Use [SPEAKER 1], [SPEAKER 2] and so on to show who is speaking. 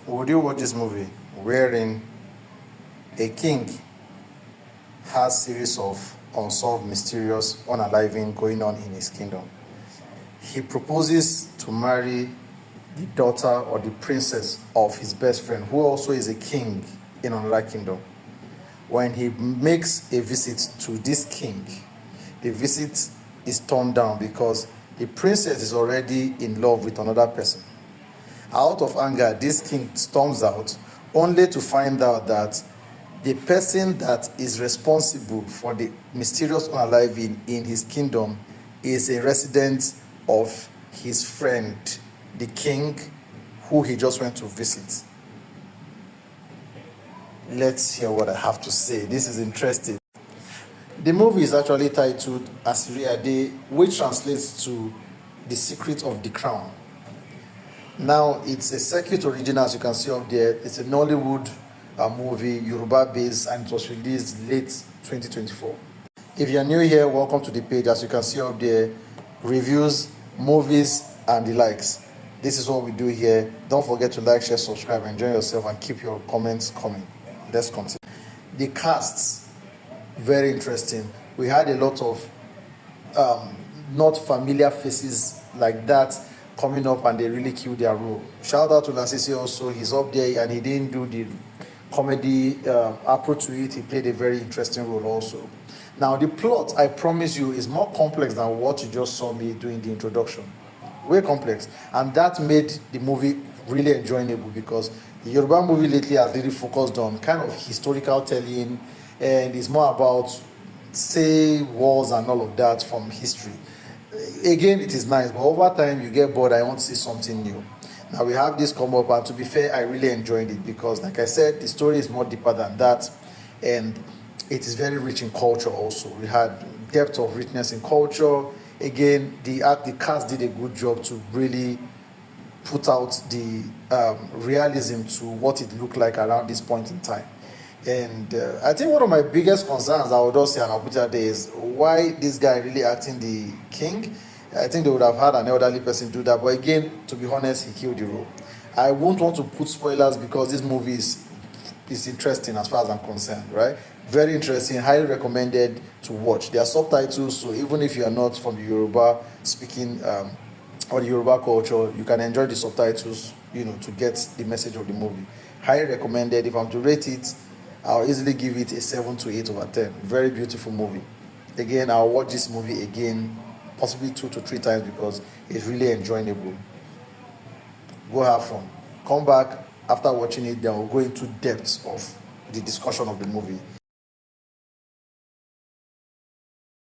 [SPEAKER 1] Would you watch this movie wherein a king has series of unsolved, mysterious, unaliving going on in his kingdom? He proposes to marry the daughter or the princess of his best friend, who also is a king in another kingdom. When he makes a visit to this king, the visit is turned down because the princess is already in love with another person. Out of anger, this king storms out, only to find out that the person that is responsible for the mysterious unaliving in his kingdom is a resident of his friend, the king, who he just went to visit. Let's hear what I have to say. This is interesting. The movie is actually titled Asiri Ade, which translates to The Secret of the Crown. Now, it's a circuit original, as you can see up there. It's a Nollywood movie, Yoruba based, and it was released late 2024. If you're new here, welcome to the page. As you can see up there, reviews, movies, and the likes. This is what we do here. Don't forget to like, share, subscribe, enjoy yourself, and keep your comments coming. Let's continue. The casts, very interesting. We had a lot of not familiar faces like that coming up, and they really killed their role. Shout out to Lasisi also. He's up there and he didn't do the comedy approach to it. He played a very interesting role also. Now, the plot, I promise you, is more complex than what you just saw me doing the introduction. Way complex. And that made the movie really enjoyable, because the Yoruba movie lately has really focused on kind of historical telling, and it's more about, say, wars and all of that from history. Again, it is nice, but over time you get bored. I want to see something new. Now we have this come up, and to be fair, I really enjoyed it because, like I said, the story is more deeper than that, and it is very rich in culture also. We had depth of richness in culture. Again, the cast did a good job to really put out the realism to what it looked like around this point in time. And I think one of my biggest concerns, I would also say, and I'll put it there, is why this guy really acting the king. I think they would have had an elderly person do that. But again, to be honest, he killed the role. I won't want to put spoilers because this movie is interesting as far as I'm concerned, right? Very interesting, highly recommended to watch. There are subtitles, so even if you are not from the Yoruba speaking or the Yoruba culture, you can enjoy the subtitles, to get the message of the movie. Highly recommended. If I'm to rate it, I'll easily give it a 7 to 8 over 10. Very beautiful movie. Again, I'll watch this movie again, possibly 2 to 3 times, because it's really enjoyable. Go have fun. Come back after watching it, then we'll go into depths of the discussion of the movie.